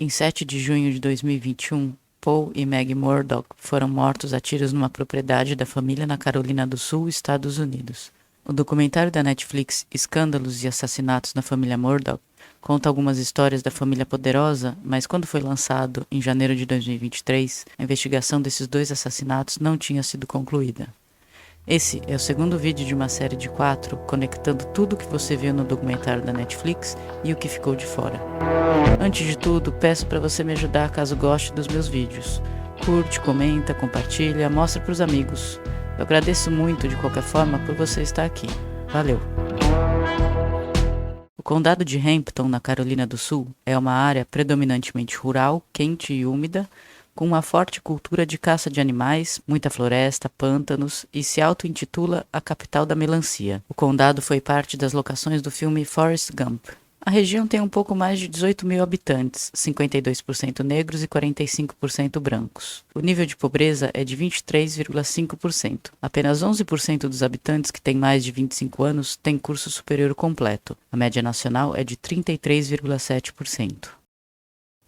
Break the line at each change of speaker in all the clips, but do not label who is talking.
Em 7 de junho de 2021, Paul e Maggie Murdaugh foram mortos a tiros numa propriedade da família na Carolina do Sul, Estados Unidos. O documentário da Netflix Escândalos e Assassinatos na Família Murdaugh conta algumas histórias da família poderosa, mas quando foi lançado, em janeiro de 2023, a investigação desses 2 assassinatos não tinha sido concluída. Esse é o segundo vídeo de uma série de 4, conectando tudo o que você viu no documentário da Netflix e o que ficou de fora. Antes de tudo, peço para você me ajudar caso goste dos meus vídeos. Curte, comenta, compartilha, mostra para os amigos. Eu agradeço muito de qualquer forma por você estar aqui. Valeu! O condado de Hampton, na Carolina do Sul, é uma área predominantemente rural, quente e úmida, com uma forte cultura de caça de animais, muita floresta, pântanos e se auto-intitula a capital da melancia. O condado foi parte das locações do filme Forrest Gump. A região tem um pouco mais de 18 mil habitantes, 52% negros e 45% brancos. O nível de pobreza é de 23,5%. Apenas 11% dos habitantes que têm mais de 25 anos têm curso superior completo. A média nacional é de 33,7%.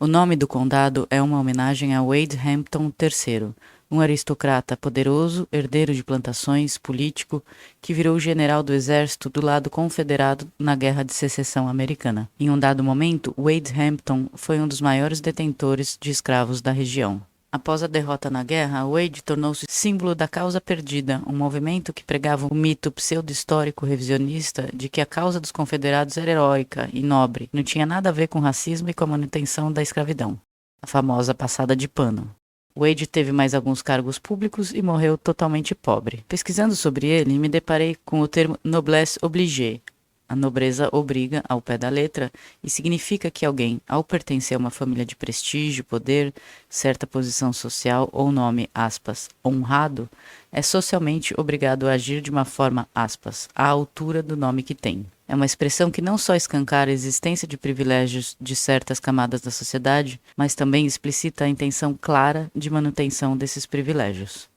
O nome do condado é uma homenagem a Wade Hampton III, um aristocrata poderoso, herdeiro de plantações, político, que virou general do exército do lado confederado na Guerra de Secessão Americana. Em um dado momento, Wade Hampton foi um dos maiores detentores de escravos da região. Após a derrota na guerra, Wade tornou-se símbolo da causa perdida, um movimento que pregava o mito pseudo-histórico revisionista de que a causa dos confederados era heróica e nobre, não tinha nada a ver com racismo e com a manutenção da escravidão. A famosa passada de pano. Wade teve mais alguns cargos públicos e morreu totalmente pobre. Pesquisando sobre ele, me deparei com o termo noblesse obligée. A nobreza obriga ao pé da letra e significa que alguém, ao pertencer a uma família de prestígio, poder, certa posição social ou nome, aspas, honrado, é socialmente obrigado a agir de uma forma, aspas, à altura do nome que tem. É uma expressão que não só escancara a existência de privilégios de certas camadas da sociedade, mas também explicita a intenção clara de manutenção desses privilégios.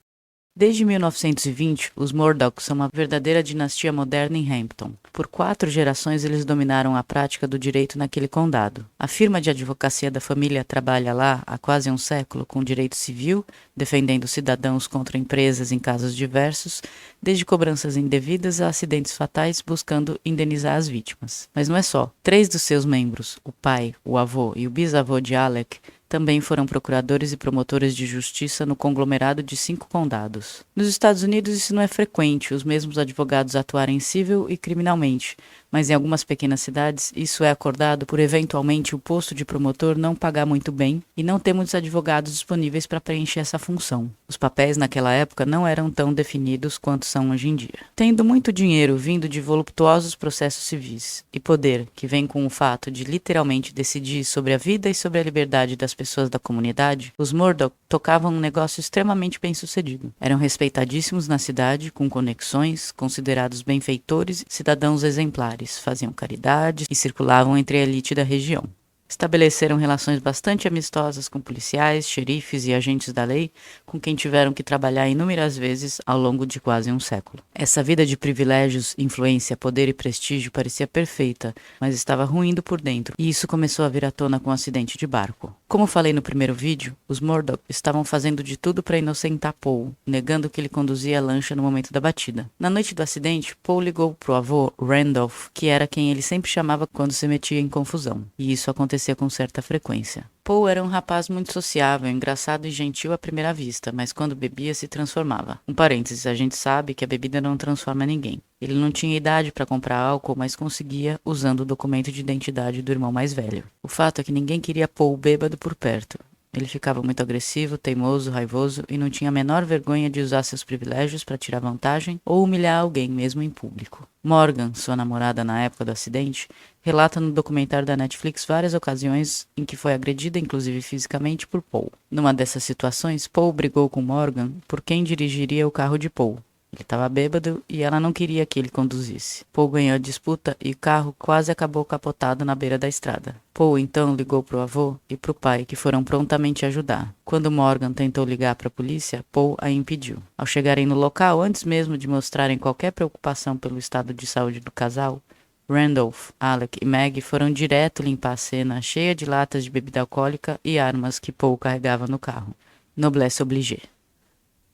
Desde 1920, os Murdaugh são uma verdadeira dinastia moderna em Hampton. Por 4 gerações eles dominaram a prática do direito naquele condado. A firma de advocacia da família trabalha lá há quase um século com direito civil, defendendo cidadãos contra empresas em casos diversos, desde cobranças indevidas a acidentes fatais, buscando indenizar as vítimas. Mas não é só. 3 dos seus membros, o pai, o avô e o bisavô de Alec, também foram procuradores e promotores de justiça no conglomerado de 5 condados. Nos Estados Unidos isso não é frequente, os mesmos advogados atuarem civil e criminalmente, mas em algumas pequenas cidades isso é acordado por eventualmente o posto de promotor não pagar muito bem e não ter muitos advogados disponíveis para preencher essa função. Os papéis naquela época não eram tão definidos quanto são hoje em dia. Tendo muito dinheiro vindo de voluptuosos processos civis e poder que vem com o fato de literalmente decidir sobre a vida e sobre a liberdade das pessoas da comunidade, os Murdaugh tocavam um negócio extremamente bem-sucedido. Eram respeitadíssimos na cidade, com conexões, considerados benfeitores e cidadãos exemplares. Faziam caridade e circulavam entre a elite da região. Estabeleceram relações bastante amistosas com policiais, xerifes e agentes da lei, com quem tiveram que trabalhar inúmeras vezes ao longo de quase um século. Essa vida de privilégios, influência, poder e prestígio parecia perfeita, mas estava ruindo por dentro, e isso começou a vir à tona com um acidente de barco. Como falei no primeiro vídeo, os Murdaugh estavam fazendo de tudo para inocentar Paul, negando que ele conduzia a lancha no momento da batida. Na noite do acidente, Paul ligou pro avô, Randolph, que era quem ele sempre chamava quando se metia em confusão, e isso acontecia com certa frequência. Paul era um rapaz muito sociável, engraçado e gentil à primeira vista, mas quando bebia se transformava. Um parênteses, a gente sabe que a bebida não transforma ninguém. Ele não tinha idade para comprar álcool, mas conseguia usando o documento de identidade do irmão mais velho. O fato é que ninguém queria Paul bêbado por perto. Ele ficava muito agressivo, teimoso, raivoso e não tinha a menor vergonha de usar seus privilégios para tirar vantagem ou humilhar alguém mesmo em público. Morgan, sua namorada na época do acidente, relata no documentário da Netflix várias ocasiões em que foi agredida, inclusive fisicamente, por Paul. Numa dessas situações, Paul brigou com Morgan por quem dirigiria o carro de Paul. Ele estava bêbado e ela não queria que ele conduzisse. Paul ganhou a disputa e o carro quase acabou capotado na beira da estrada. Paul então ligou para o avô e para o pai, que foram prontamente ajudar. Quando Morgan tentou ligar para a polícia, Paul a impediu. Ao chegarem no local, antes mesmo de mostrarem qualquer preocupação pelo estado de saúde do casal, Randolph, Alec e Maggie foram direto limpar a cena, cheia de latas de bebida alcoólica e armas que Paul carregava no carro. Noblesse oblige.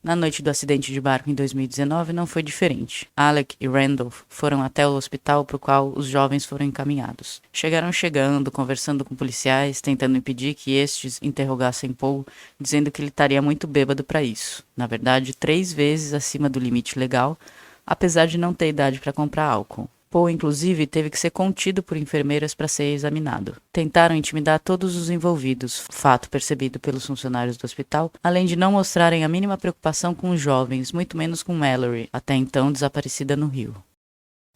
Na noite do acidente de barco em 2019 não foi diferente. Alec e Randolph foram até o hospital para o qual os jovens foram encaminhados. Chegaram chegando, conversando com policiais, tentando impedir que estes interrogassem Paul, dizendo que ele estaria muito bêbado para isso. Na verdade, 3 vezes acima do limite legal, apesar de não ter idade para comprar álcool. Paul, inclusive, teve que ser contido por enfermeiras para ser examinado. Tentaram intimidar todos os envolvidos, fato percebido pelos funcionários do hospital, além de não mostrarem a mínima preocupação com os jovens, muito menos com Mallory, até então desaparecida no Rio.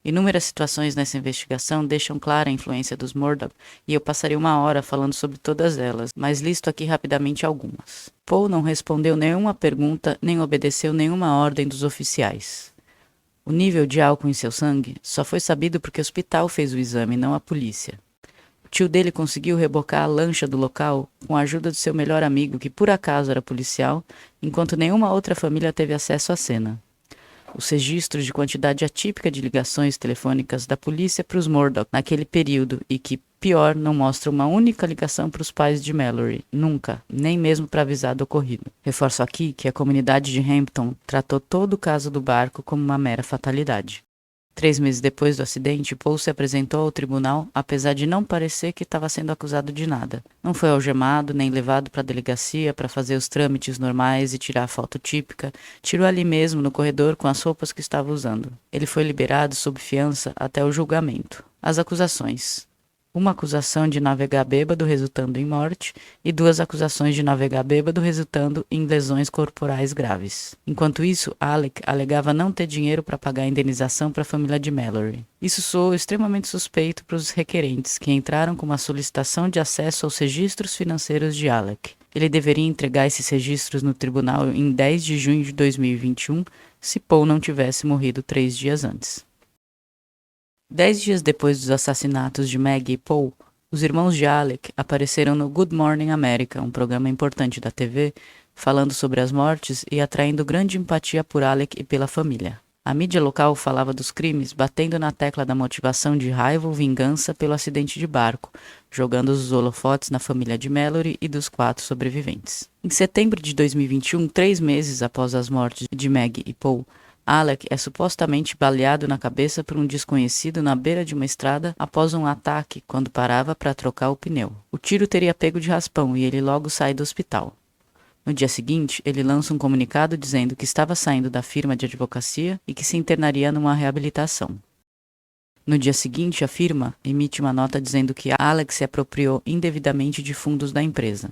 Inúmeras situações nessa investigação deixam clara a influência dos Murdaugh, e eu passaria 1 hora falando sobre todas elas, mas listo aqui rapidamente algumas. Paul não respondeu nenhuma pergunta, nem obedeceu nenhuma ordem dos oficiais. O nível de álcool em seu sangue só foi sabido porque o hospital fez o exame, não a polícia. O tio dele conseguiu rebocar a lancha do local com a ajuda de seu melhor amigo, que por acaso era policial, enquanto nenhuma outra família teve acesso à cena. Os registros de quantidade atípica de ligações telefônicas da polícia para os Murdaugh naquele período e que, pior, não mostram uma única ligação para os pais de Mallory, nunca, nem mesmo para avisar do ocorrido. Reforço aqui que a comunidade de Hampton tratou todo o caso do barco como uma mera fatalidade. 3 meses depois do acidente, Paul se apresentou ao tribunal, apesar de não parecer que estava sendo acusado de nada. Não foi algemado, nem levado para a delegacia para fazer os trâmites normais e tirar a foto típica. Tirou ali mesmo, no corredor, com as roupas que estava usando. Ele foi liberado sob fiança até o julgamento. As acusações. Uma acusação de navegar bêbado resultando em morte e 2 acusações de navegar bêbado resultando em lesões corporais graves. Enquanto isso, Alec alegava não ter dinheiro para pagar a indenização para a família de Mallory. Isso soou extremamente suspeito para os requerentes, que entraram com uma solicitação de acesso aos registros financeiros de Alec. Ele deveria entregar esses registros no tribunal em 10 de junho de 2021, se Paul não tivesse morrido 3 dias antes. 10 dias depois dos assassinatos de Maggie e Paul, os irmãos de Alec apareceram no Good Morning America, um programa importante da TV, falando sobre as mortes e atraindo grande empatia por Alec e pela família. A mídia local falava dos crimes, batendo na tecla da motivação de raiva ou vingança pelo acidente de barco, jogando os holofotes na família de Mallory e dos 4 sobreviventes. Em setembro de 2021, 3 meses após as mortes de Maggie e Paul, Alec é supostamente baleado na cabeça por um desconhecido na beira de uma estrada após um ataque quando parava para trocar o pneu. O tiro teria pego de raspão e ele logo sai do hospital. No dia seguinte, ele lança um comunicado dizendo que estava saindo da firma de advocacia e que se internaria numa reabilitação. No dia seguinte, a firma emite uma nota dizendo que Alec se apropriou indevidamente de fundos da empresa.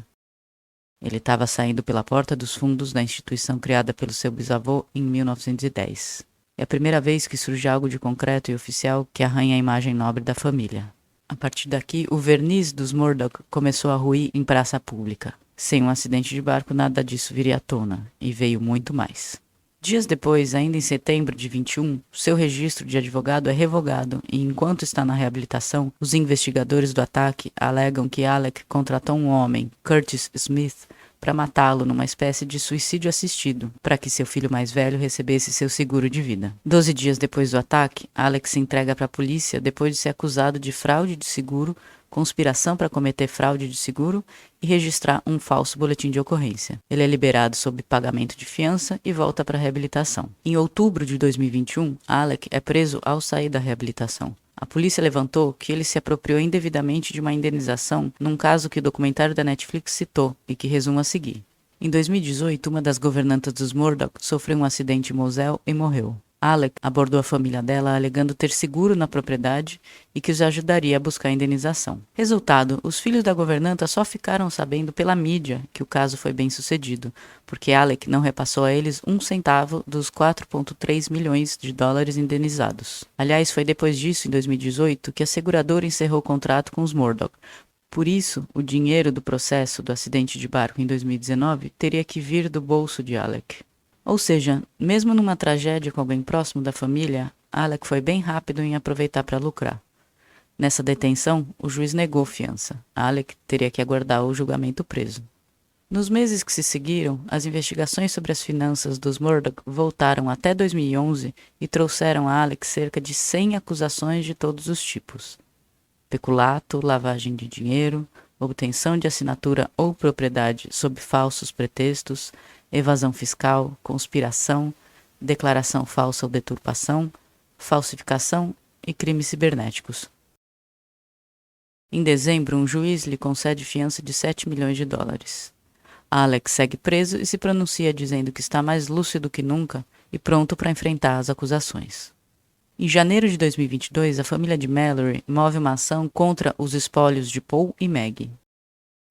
Ele estava saindo pela porta dos fundos da instituição criada pelo seu bisavô em 1910. É a primeira vez que surge algo de concreto e oficial que arranha a imagem nobre da família. A partir daqui, o verniz dos Murdaugh começou a ruir em praça pública. Sem um acidente de barco, nada disso viria à tona, e veio muito mais. Dias depois, ainda em setembro de 21, seu registro de advogado é revogado e, enquanto está na reabilitação, os investigadores do ataque alegam que Alec contratou um homem, Curtis Smith, para matá-lo numa espécie de suicídio assistido, para que seu filho mais velho recebesse seu seguro de vida. 12 dias depois do ataque, Alec se entrega para a polícia depois de ser acusado de fraude de seguro, conspiração para cometer fraude de seguro e registrar um falso boletim de ocorrência. Ele é liberado sob pagamento de fiança e volta para a reabilitação. Em outubro de 2021, Alec é preso ao sair da reabilitação. A polícia levantou que ele se apropriou indevidamente de uma indenização num caso que o documentário da Netflix citou e que resumo a seguir. Em 2018, uma das governantas dos Murdaugh sofreu um acidente em Moselle e morreu. Alec abordou a família dela alegando ter seguro na propriedade e que os ajudaria a buscar a indenização. Resultado, os filhos da governanta só ficaram sabendo pela mídia que o caso foi bem sucedido, porque Alec não repassou a eles 1 centavo dos 4,3 milhões de dólares indenizados. Aliás, foi depois disso, em 2018, que a seguradora encerrou o contrato com os Murdaugh. Por isso, o dinheiro do processo do acidente de barco em 2019 teria que vir do bolso de Alec. Ou seja, mesmo numa tragédia com alguém próximo da família, Alec foi bem rápido em aproveitar para lucrar. Nessa detenção, o juiz negou fiança. Alec teria que aguardar o julgamento preso. Nos meses que se seguiram, as investigações sobre as finanças dos Murdoch voltaram até 2011 e trouxeram a Alex cerca de 100 acusações de todos os tipos: peculato, lavagem de dinheiro, obtenção de assinatura ou propriedade sob falsos pretextos, evasão fiscal, conspiração, declaração falsa ou deturpação, falsificação e crimes cibernéticos. Em dezembro, um juiz lhe concede fiança de 7 milhões de dólares. Alex segue preso e se pronuncia dizendo que está mais lúcido que nunca e pronto para enfrentar as acusações. Em janeiro de 2022, a família de Mallory move uma ação contra os espólios de Paul e Maggie.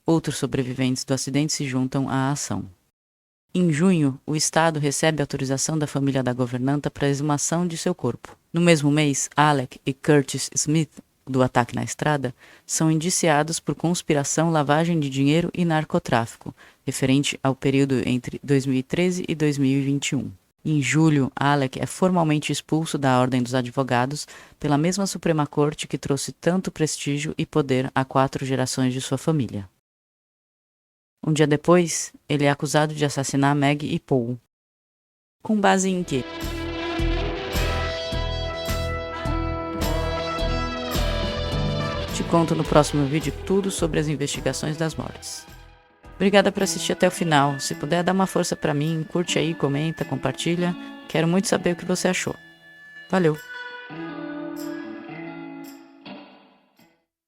Outros sobreviventes do acidente se juntam à ação. Em junho, o Estado recebe autorização da família da governanta para a exumação de seu corpo. No mesmo mês, Alec e Curtis Smith, do ataque na estrada, são indiciados por conspiração, lavagem de dinheiro e narcotráfico, referente ao período entre 2013 e 2021. Em julho, Alec é formalmente expulso da Ordem dos Advogados pela mesma Suprema Corte que trouxe tanto prestígio e poder a 4 gerações de sua família. Um dia depois, ele é acusado de assassinar Maggie e Paul. Com base em quê? Te conto no próximo vídeo tudo sobre as investigações das mortes. Obrigada por assistir até o final. Se puder, dá uma força pra mim, curte aí, comenta, compartilha. Quero muito saber o que você achou. Valeu!